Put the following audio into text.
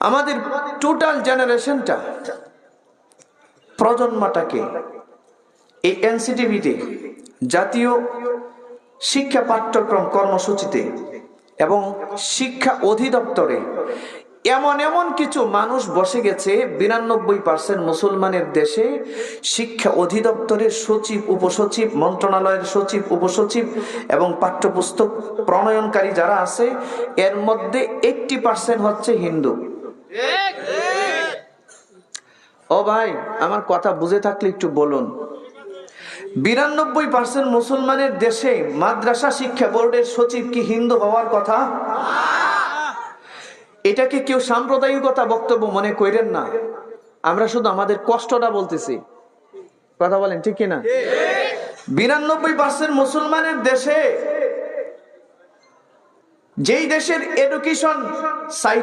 আমাদের টোটাল জেনারেশনটা, প্রজন্মটাকে এই এনসিটিভিতে, জাতীয় শিক্ষা পাঠ্যক্রম কর্মসূচিতে এবং শিক্ষা অধিদপ্তরে এমন এমন কিছু মানুষ বসে গেছে, 92% মুসলমানের দেশে শিক্ষা অধিদপ্তরের সচিব, উপসচিব, মন্ত্রণালয়ের সচিব, উপসচিব এবং পাঠ্যপুস্তক প্রণয়নকারী যারা আছে, এর মধ্যে 80% হচ্ছে হিন্দু। ও ভাই, আমার কথা বুঝে থাকলে একটু বলুন। 92% মুসলমানের দেশে মাদ্রাসা শিক্ষা বোর্ডের সচিব কি হিন্দু হওয়ার কথা? এটাকে কেউ সাম্প্রদায়িকতা বক্তব্য মনে করেন না, আমরা শুধু আমাদের কষ্টটা বলতেছি। কথা বলেন ঠিক কিনা? 92% মুসলমানের দেশে, যেই দেশের এডুকেশন